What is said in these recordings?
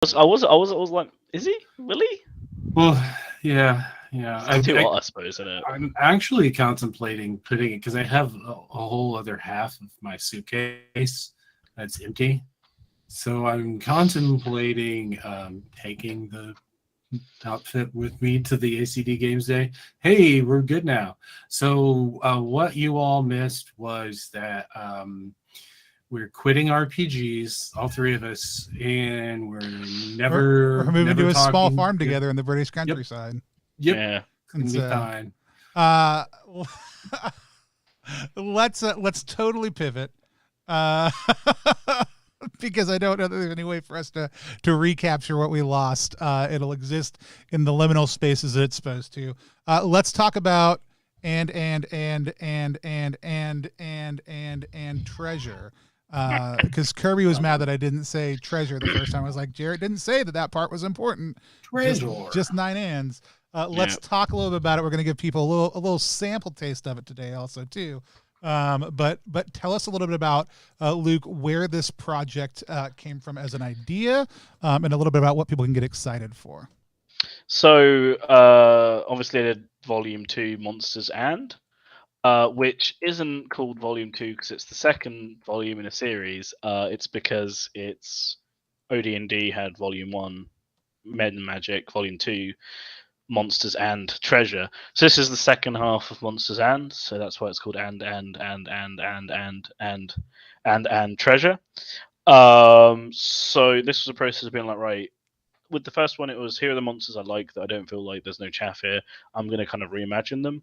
I was like, is he really? Well, yeah, yeah. It's too hot, I suppose, isn't it? I'm actually contemplating putting it because I have a whole other half of my suitcase that's empty. So I'm contemplating taking the outfit with me to the ACD Games Day. Hey, we're good now. So what you all missed was that we're quitting RPGs, all three of us, and we're we're moving never to a small talking. farm together in the British Yep. countryside. Yep. Yeah. Gonna And be so, fine. let's totally pivot. Uh, because I don't know that there's any way for us to recapture what we lost. It'll exist in the liminal spaces that it's supposed to. Let's talk about and treasure. Because Kirby was mad that I didn't say treasure the first time. I was like, Jarrett didn't say that part was important. Treasure. Just 9 ands. Let's talk a little bit about it. We're going to give people a little sample taste of it today, also too. But tell us a little bit about Luke, where this project came from as an idea, and a little bit about what people can get excited for. So obviously, I did Volume 2, Monsters and, which isn't called Volume 2 because it's the second volume in a series. It's because it's OD&D had Volume 1, Med and Magic, Volume 2, Monsters and Treasure. So this is the second half of Monsters and, so that's why it's called and Treasure. So this was a process of being like, right, with the first one, it was here are the monsters I like that I don't feel like there's no chaff here. I'm going to kind of reimagine them.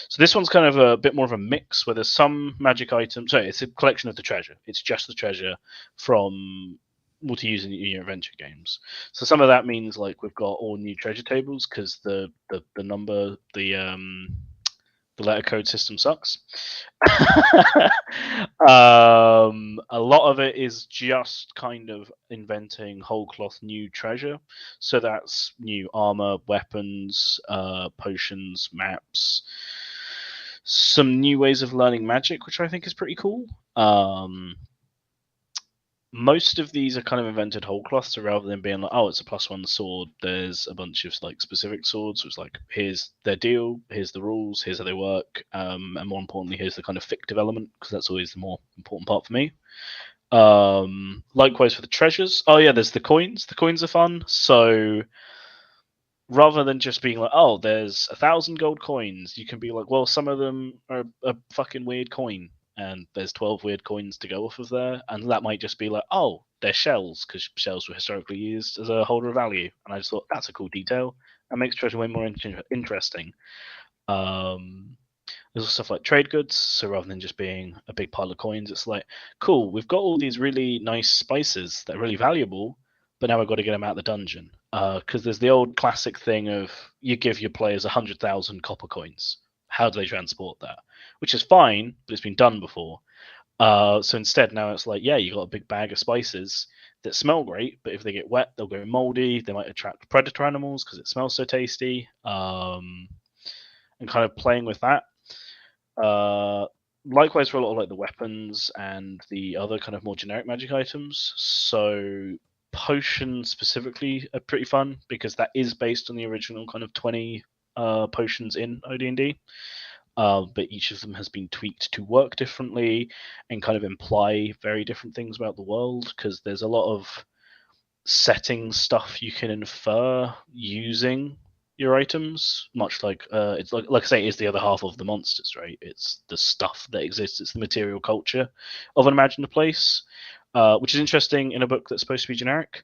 So this one's kind of a bit more of a mix where there's some magic items. So it's a collection of the treasure. It's just the treasure from what to use in your adventure games. So some of that means like we've got all new treasure tables because the letter code system sucks. A lot of it is just kind of inventing whole cloth new treasure. So that's new armor, weapons, potions, maps, some new ways of learning magic, which I think is pretty cool. Most of these are kind of invented whole cloth, so rather than being like, oh, it's a +1 sword, there's a bunch of like specific swords. So it's like, here's their deal, here's the rules, here's how they work, and more importantly, here's the kind of fictive element, because that's always the more important part for me. Likewise for the treasures. Oh yeah, there's the coins. The coins are fun. So rather than just being like, oh, there's 1,000 gold coins, you can be like, well, some of them are a fucking weird coin, and there's 12 weird coins to go off of there, and that might just be like, oh, they're shells, because shells were historically used as a holder of value, and I just thought that's a cool detail, and makes treasure way more interesting. There's also stuff like trade goods, so rather than just being a big pile of coins, it's like, cool, we've got all these really nice spices that are really valuable, but now I've got to get them out of the dungeon. Because there's the old classic thing of you give your players 100,000 copper coins. How do they transport that? Which is fine, but it's been done before. So instead, now it's like, yeah, you got a big bag of spices that smell great, but if they get wet, they'll go moldy. They might attract predator animals because it smells so tasty. And kind of playing with that. Likewise for a lot of like the weapons and the other kind of more generic magic items. So potions specifically are pretty fun because that is based on the original kind of 20 potions in OD&D. But each of them has been tweaked to work differently and kind of imply very different things about the world, because there's a lot of setting stuff you can infer using your items, much like it's like I say, it's the other half of the monsters, right? It's the stuff that exists. It's the material culture of an imagined place, which is interesting in a book that's supposed to be generic.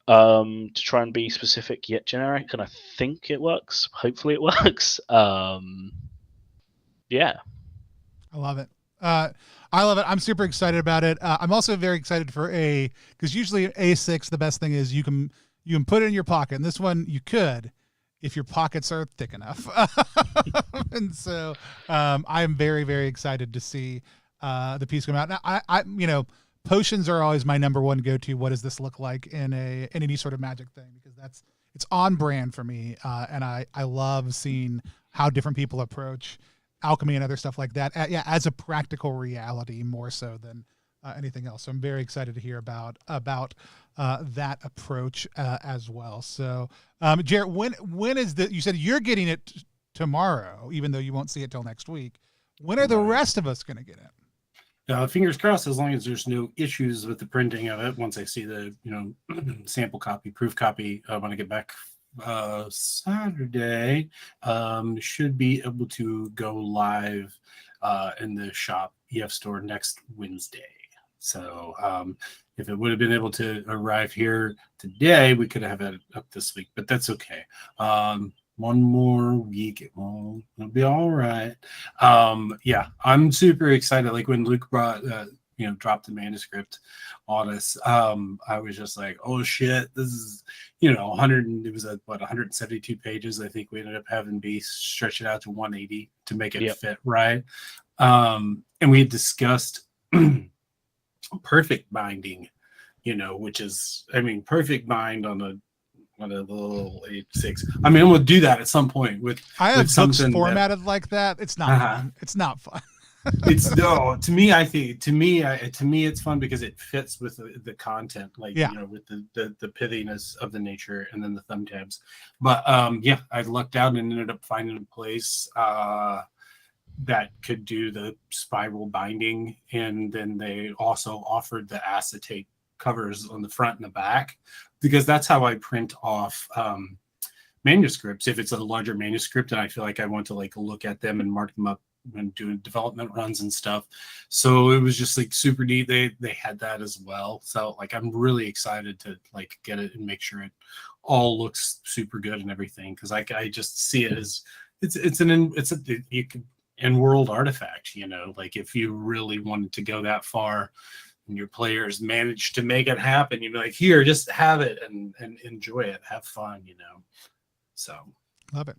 To try and be specific yet generic, and I think it works. Hopefully, it works. Yeah, I love it. I love it. I'm super excited about it. I'm also very excited for because usually A6, the best thing is you can put it in your pocket. And this one you could, if your pockets are thick enough. And so I am very, very excited to see the piece come out. Now, I potions are always my number one go-to. What does this look like in any sort of magic thing? Because it's on brand for me. And I love seeing how different people approach alchemy and other stuff like that. Yeah, as a practical reality more so than anything else. So I'm very excited to hear about that approach as well. So, Jarrett, when is you said you're getting it tomorrow, even though you won't see it till next week. When are the rest of us going to get it? Fingers crossed, as long as there's no issues with the printing of it. Once I see the sample copy, proof copy, when I get back Saturday, should be able to go live in the shop EF store next Wednesday. So if it would have been able to arrive here today, we could have it up this week, but that's okay. One more week, it'll be all right. Yeah, I'm super excited. Like when Luke brought, dropped the manuscript on us, I was just like, oh shit, this is, 172 pages. I think we ended up having B stretch it out to 180 to make it fit right. And we had discussed perfect binding, which is, perfect bind on a little 8.6. I'm gonna do that at some point with. I have with books something formatted like that. It's not fun. It's not fun. It's no, to me, it's fun because it fits with the content, with the pithiness of the nature and then the thumb tabs. But I lucked out and ended up finding a place that could do the spiral binding, and then they also offered the acetate covers on the front and the back, because that's how I print off manuscripts. If it's a larger manuscript and I feel like I want to look at them and mark them up when doing development runs and stuff. So it was just super neat. They had that as well. So I'm really excited to get it and make sure it all looks super good and everything, because I just see it as it's an in-world artifact, if you really wanted to go that far and your players managed to make it happen, you'd be like, here, just have it and enjoy it, have fun, So love it.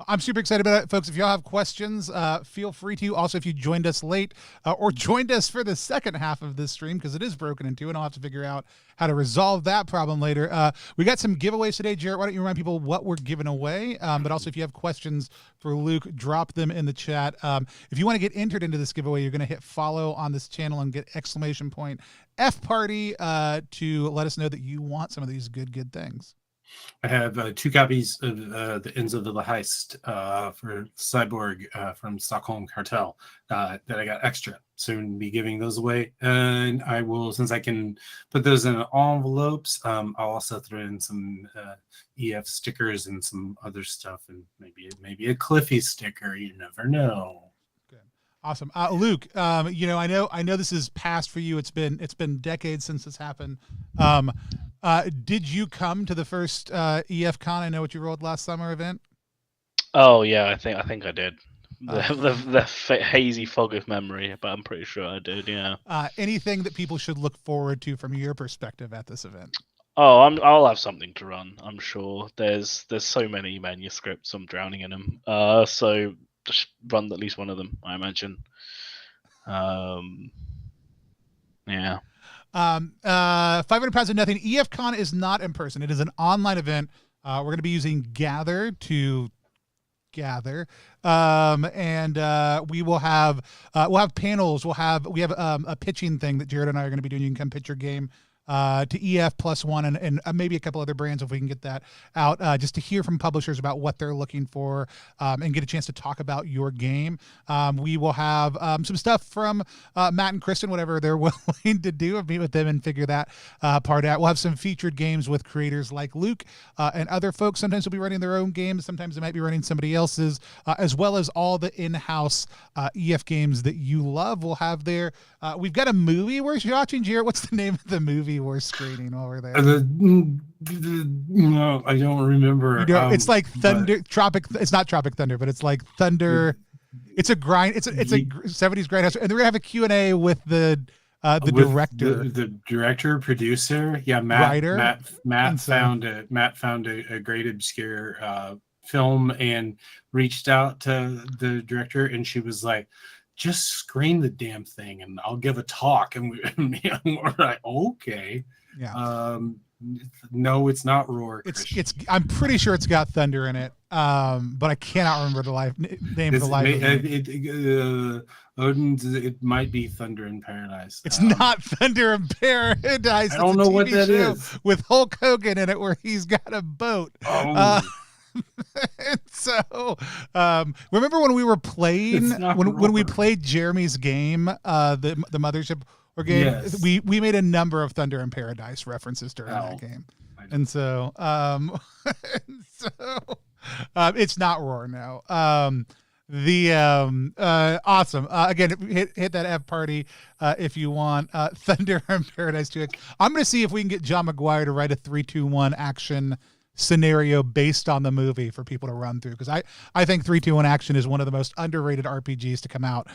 I'm super excited about it, folks. If y'all have questions, feel free to. Also, if you joined us late or joined us for the second half of this stream, because it is broken in two, and I'll have to figure out how to resolve that problem later. We got some giveaways today. Jarrett, why don't you remind people what we're giving away? But also, if you have questions for Luke, drop them in the chat. If you want to get entered into this giveaway, you're going to hit follow on this channel and get !FParty to let us know that you want some of these good things. I have 2 copies of the Ends of the Heist for Cyborg from Stockholm Cartel that I got extra. Soon be giving those away. And I will, since I can put those in envelopes, I'll also throw in some EF stickers and some other stuff, and maybe a Cliffy sticker. You never know. Awesome. Luke, I know this is past for you. It's been decades since this happened. Did you come to the first EF Con? I know what you rolled last summer event. Oh yeah, I think I did. The hazy fog of memory, but I'm pretty sure I did. Yeah. Anything that people should look forward to from your perspective at this event? Oh, I'll have something to run. I'm sure. There's so many manuscripts. I'm drowning in them. So just run at least one of them, I imagine. Yeah. 500 pounds of nothing. EFCon is not in person. It is an online event. We're going to be using Gather to gather, and we will have we'll have panels. We have a pitching thing that Jarrett and I are going to be doing. You can come pitch your game to EF +1 and maybe a couple other brands if we can get that out, just to hear from publishers about what they're looking for, and get a chance to talk about your game. We will have some stuff from Matt and Kristen, whatever they're willing to do, and meet with them and figure that part out. We'll have some featured games with creators like Luke and other folks. Sometimes they'll be running their own games. Sometimes they might be running somebody else's, as well as all the in-house EF games that you love. We'll have there. We've got a movie we're watching. Jarrett, what's the name of the movie we're screening while we're there? No, I don't remember. It's like Thunder Tropic. It's not Tropic Thunder, but it's like Thunder. It's a grind. It's a 70s grindhouse, and they're gonna have a Q&A with the director, the director, producer, Matt found a great obscure film and reached out to the director, and she was like, just screen the damn thing and I'll give a talk. And we're like, okay. Yeah. No, it's not Roar. I'm pretty sure it's got Thunder in it. but I cannot remember the name of the live event. It might be Thunder in Paradise. It's not Thunder in Paradise. I don't know what that is. With Hulk Hogan in it, where he's got a boat. Oh. And so, remember when we were playing when we played Jeremy's game, the Mothership or game? Yes. We made a number of Thunder in Paradise references during that game, and so it's not Roar now. Awesome. Again, hit that FParty if you want Thunder in Paradise to it. I'm going to see if we can get John McGuire to write a 3-2-1 action scenario based on the movie for people to run through, because I think 3-2-1 action is one of the most underrated RPGs to come out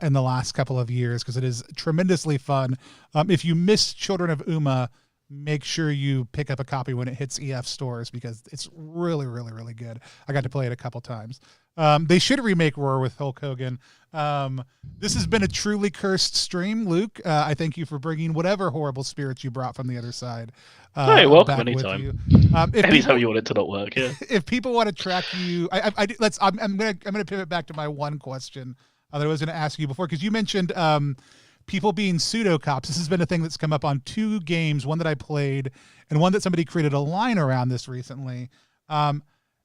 in the last couple of years, because it is tremendously fun. If you miss Children of Uma, make sure you pick up a copy when it hits EF stores, because it's really, really, really good. I got to play it a couple times. They should remake Roar with Hulk Hogan. This has been a truly cursed stream, Luke. I thank you for bringing whatever horrible spirits you brought from the other side. Hey, welcome anytime. Anytime you want it to not work, yeah. If people want to track you, I'm gonna pivot back to my one question that I was gonna ask you before, because you mentioned people being pseudo cops. This has been a thing that's come up on 2 games, one that I played and one that somebody created a line around this recently.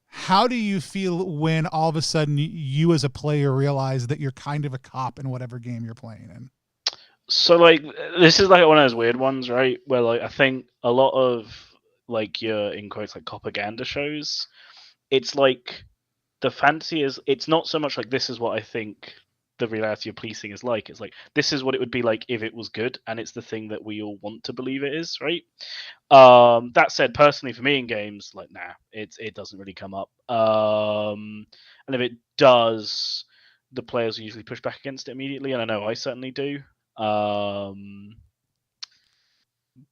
How do you feel when all of a sudden you as a player realize that you're kind of a cop in whatever game you're playing in? So like, this is like one of those weird ones, right? Where like, I think a lot of like your, in quotes, like propaganda shows, it's like the fantasy is, it's not so much like this is what I think the reality of policing is like. It's like, this is what it would be like if it was good, and it's the thing that we all want to believe it is, right? That said, personally for me in games, like, nah, it doesn't really come up. And if it does, the players usually push back against it immediately, and I know I certainly do.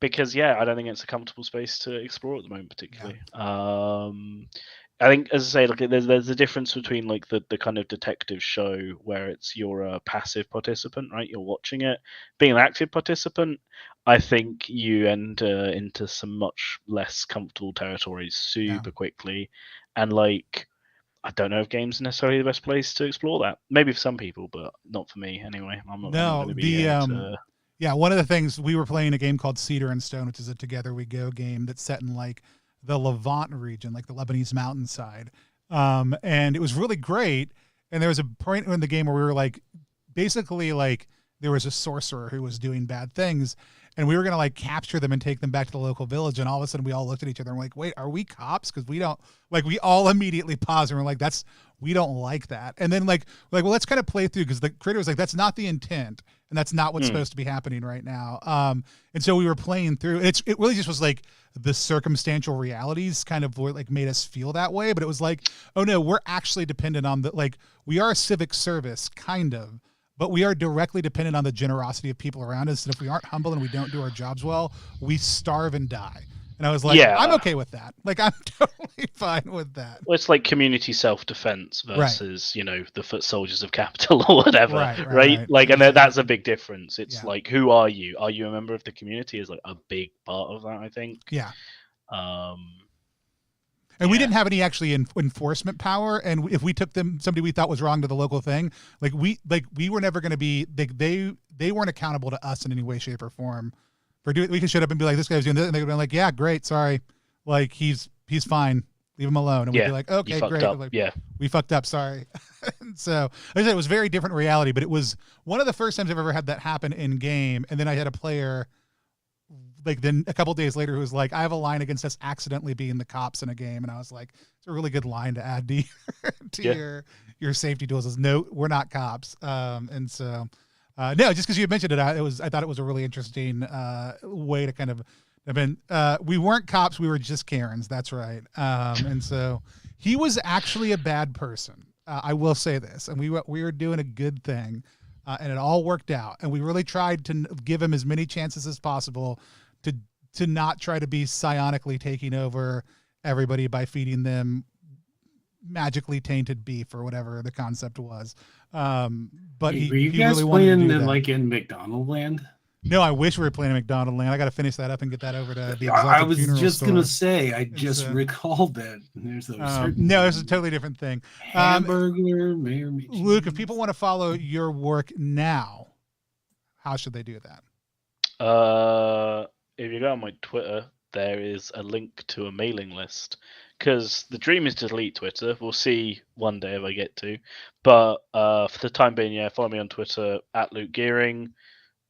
Because yeah, I don't think it's a comfortable space to explore at the moment, particularly. Yeah. I think, as I say, like there's a difference between like the kind of detective show where you're a passive participant, right? You're watching it. Being an active participant, I think you enter into some much less comfortable territories super quickly, and like, I don't know if games are necessarily the best place to explore that. Maybe for some people, but not for me anyway. I'm not going to be Yeah, one of the things, we were playing a game called Cedar and Stone, which is a Together We Go game that's set in like the Levant region, like the Lebanese mountainside. And it was really great. And there was a point in the game where we were like, basically like there was a sorcerer who was doing bad things, and we were going to like capture them and take them back to the local village. And all of a sudden we all looked at each other and we're like, wait, are we cops? Because we don't, like, we all immediately paused and we're like, we don't like that. And then like, well, let's kind of play through, because the creator was like, that's not the intent. And that's not what's supposed to be happening right now. And so we were playing through, and it really just was like the circumstantial realities kind of like made us feel that way. But it was like, oh no, we're actually dependent on like, we are a civic service kind of, but we are directly dependent on the generosity of people around us. And if we aren't humble and we don't do our jobs well, we starve and die. And I was like, yeah, I'm okay with that. Like, I'm totally fine with that. Well, it's like community self-defense versus, you know, the foot soldiers of capital or whatever, right? Like, and that's a big difference. It's like, who are you? Are you a member of the community? Is like a big part of that, I think. Yeah. And we didn't have any actually enforcement power. And if we took somebody we thought was wrong to the local thing, we were never going to be, they weren't accountable to us in any way, shape, or form. We could shut up and be like, this guy was doing this, and they would be like, yeah, great, sorry, like he's fine, leave him alone. And we'd be like, okay, great, like, we fucked up, sorry. And so like I said, it was very different reality, but it was one of the first times I've ever had that happen in game. And then I had a player like then a couple days later who was like, I have a line against us accidentally being the cops in a game. And I was like, it's a really good line to add to your safety tools, is no, we're not cops. And so no, just because you mentioned it, I thought it was a really interesting way to kind of have been. We weren't cops; we were just Karens. That's right. And so he was actually a bad person. I will say this, and we were doing a good thing, and it all worked out. And we really tried to give him as many chances as possible to not try to be psionically taking over everybody by feeding them magically tainted beef or whatever the concept was. But were you guys really playing like in McDonald Land? No, I wish we were playing McDonald Land. I got to finish that up and get that over to the I Exalted was Funeral just store. gonna say, I just recalled that there's a certain no, it's a totally different thing. Hamburger Mayor Luke, if people want to follow your work now, how should they do that? If you go on my Twitter, there is a link to a mailing list. Because the dream is to delete Twitter. We'll see one day if I get to. But for the time being, yeah, follow me on Twitter at Luke Gearing.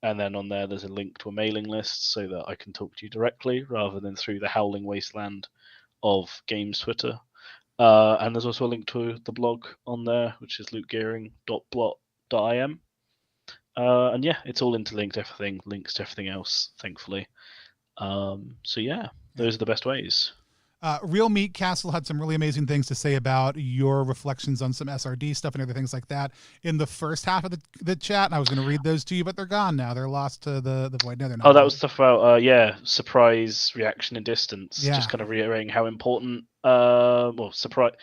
And then on there's a link to a mailing list so that I can talk to you directly rather than through the howling wasteland of games Twitter. And there's also a link to the blog on there, which is lukegearing.blot.im. And yeah, it's all interlinked, everything, links to everything else, thankfully. So yeah, those are the best ways. Real Meat Castle had some really amazing things to say about your reflections on some SRD stuff and other things like that in the first half of the chat. And I was going to read those to you, but they're gone now. They're lost to the void. No, they're not. Oh, that was stuff about surprise, reaction, and distance. Yeah. Just kind of reiterating how important. Surprise.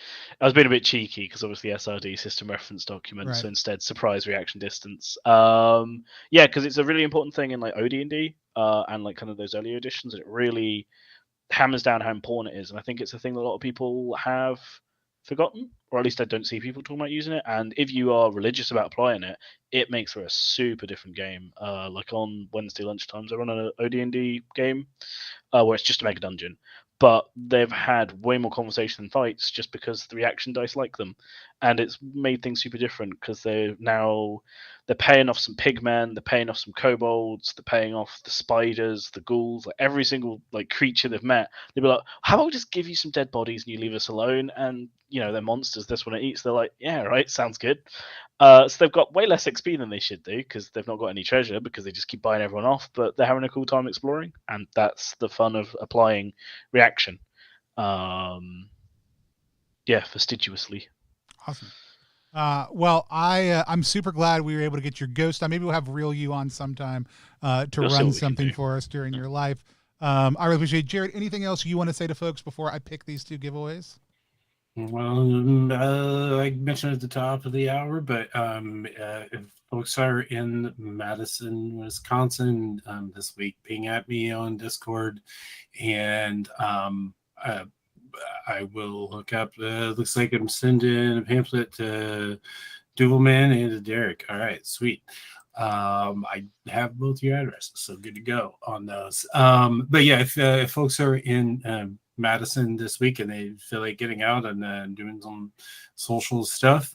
I was being a bit cheeky because obviously SRD system reference document. Right. So instead, surprise, reaction, distance. Because it's a really important thing in like OD&D and like kind of those earlier editions. It really hammers down how important it is, and I think it's a thing that a lot of people have forgotten, or at least I don't see people talking about using it. And if you are religious about applying it, it makes for a super different game. Like on Wednesday lunchtimes, I run an OD&D game where it's just a mega dungeon, but they've had way more conversation than fights just because the reaction dice like them, and it's made things super different because they're paying off some pigmen, they're paying off some kobolds, they're paying off the spiders, the ghouls, like every single like creature they've met. They'd be like, how about we just give you some dead bodies and you leave us alone? And they're monsters, this one it eats. They're like, yeah, right, sounds good. So they've got way less XP than they should do because they've not got any treasure because they just keep buying everyone off, but they're having a cool time exploring, and that's the fun of applying reaction. Fastidiously. Awesome. Well, I'm super glad we were able to get your ghost on. Maybe we'll have Real You on sometime to run something for us during your life. I really appreciate it. Jared, anything else you want to say to folks before I pick these two giveaways? Well, I mentioned at the top of the hour, but if folks are in Madison, Wisconsin this week, ping at me on Discord, and I will hook up. Looks like I'm sending a pamphlet to Duvelman and to Derek. All right, sweet. I have both your addresses, so good to go on those. But yeah, if folks are in Madison this week and they feel like getting out and doing some social stuff,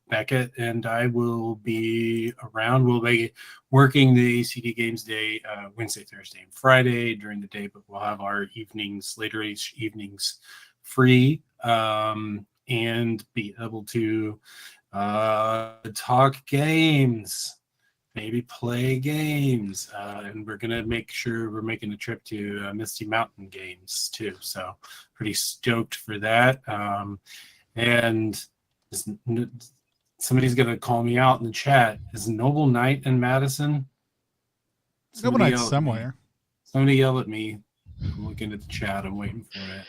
Beckett and I will be around. We'll be working the ACD Games Day Wednesday, Thursday, and Friday during the day, but we'll have our later evenings free and be able to talk games, maybe play games, and we're gonna make sure we're making a trip to Misty Mountain Games too, so pretty stoked for that. And somebody's gonna call me out in the chat. Is Noble Knight in Madison? Noble Knight's somewhere. Somebody yell at me. I'm looking at the chat. I'm waiting for it.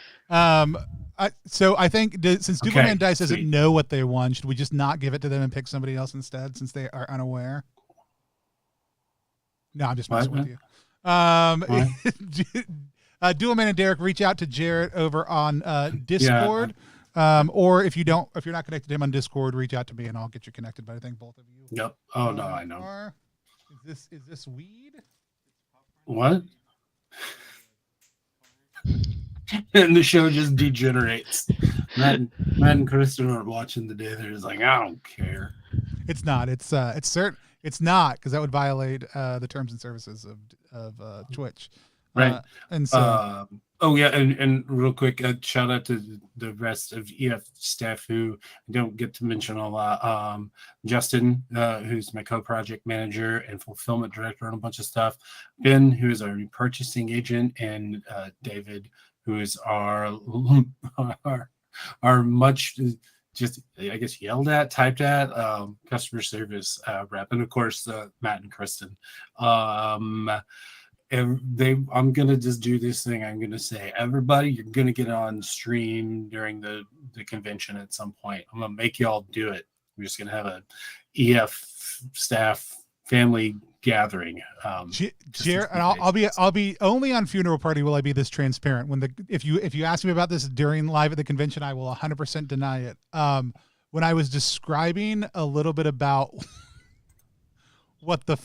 So I think since Duvelman Dice doesn't know what they won, should we just not give it to them and pick somebody else instead since they are unaware? No, I'm just messing with you. Duvelman and Derek, reach out to Jarrett over on Discord. Or if you're not connected to him on Discord, reach out to me and I'll get you connected. But I think both of you. Yep. Oh no, I know. Is this weed? What? And the show just degenerates. Matt and Kristen are watching the day. They're just like, I don't care. It's not. It's certain. It's not, because that would violate the terms and services of Twitch. Right. And so. And real quick, shout out to the rest of EF staff who I don't get to mention a lot. Justin, who's my co-project manager and fulfillment director on a bunch of stuff. Ben, who is our purchasing agent, and David, who is our much just, I guess, yelled at, typed at customer service rep, and of course Matt and Kristen. I'm gonna just do this thing. I'm gonna say, everybody, you're gonna get on stream during the convention at some point. I'm gonna make y'all do it. We're just gonna have a EF staff family gathering. Jarrett, and I'll be only on Funeral Party will I be this transparent. If you ask me about this during live at the convention, I will 100% deny it. When I was describing a little bit about what the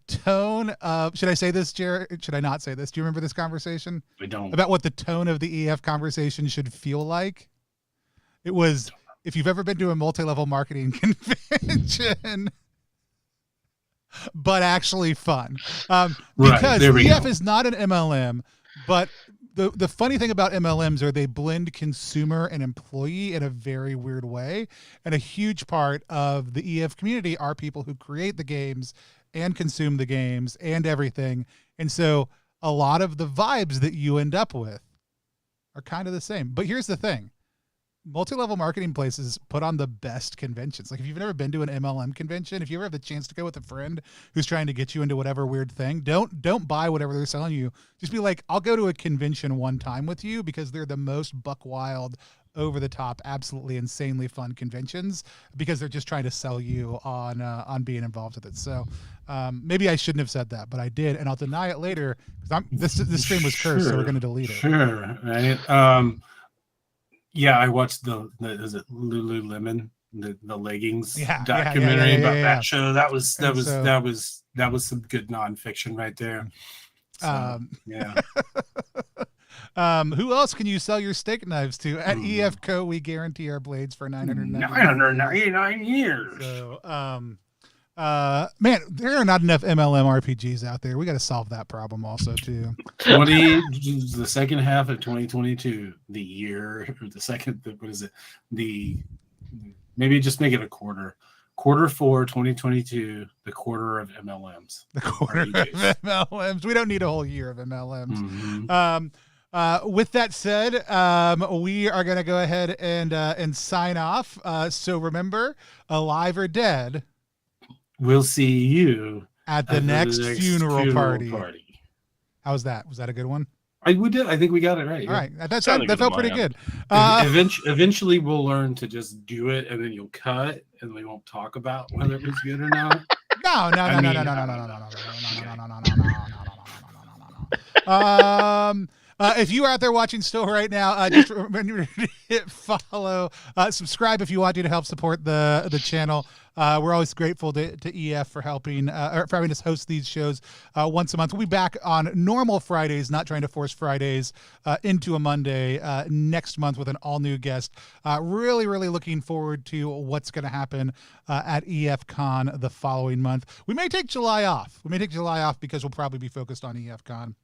tone of, should I say this, Jarrett? Should I not say this? Do you remember this conversation? I don't. About what the tone of the EF conversation should feel like? It was, if you've ever been to a multi-level marketing convention, but actually fun. Because EF is not an MLM, but the funny thing about MLMs are they blend consumer and employee in a very weird way. And a huge part of the EF community are people who create the games and consume the games and everything. And so a lot of the vibes that you end up with are kind of the same. But here's the thing. Multi-level marketing places put on the best conventions. Like if you've never been to an MLM convention, if you ever have the chance to go with a friend who's trying to get you into whatever weird thing, don't buy whatever they're selling you. Just be like, I'll go to a convention one time with you, because they're the most buck wild, over the top, absolutely insanely fun conventions, because they're just trying to sell you on being involved with it. So maybe I shouldn't have said that, but I did, and I'll deny it later because this stream was cursed, so we're going to delete it. Sure, right. Yeah, I watched is it Lululemon, the leggings documentary about that show. That was some good nonfiction right there. So, yeah. Who else can you sell your steak knives to? At EFCO, we guarantee our blades for 999 years. So, man, there are not enough MLM RPGs out there. We got to solve that problem also too. The second half of 2022, the year, or the second, what is it? Maybe just make it a quarter. Quarter 4, 2022, the quarter of MLMs. The quarter RPGs. Of MLMs. We don't need a whole year of MLMs. Mm-hmm. With that said, we are going to go ahead and sign off. So remember, alive or dead, we'll see you at the next funeral party. How was that? Was that a good one? I think we got it right. All right. That felt pretty good. Eventually we'll learn to just do it, and then you'll cut, and we won't talk about whether it was good or not. No. If you are out there watching still right now, just remember to hit follow, subscribe if you want to help support the channel. We're always grateful to EF for helping, or for having us host these shows once a month. We'll be back on normal Fridays, not trying to force Fridays into a Monday next month with an all-new guest. Really, really looking forward to what's going to happen at EF Con the following month. We may take July off. Because we'll probably be focused on EF Con.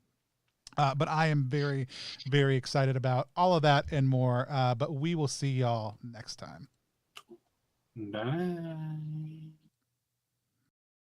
But I am very, very excited about all of that and more. But we will see y'all next time. Bye.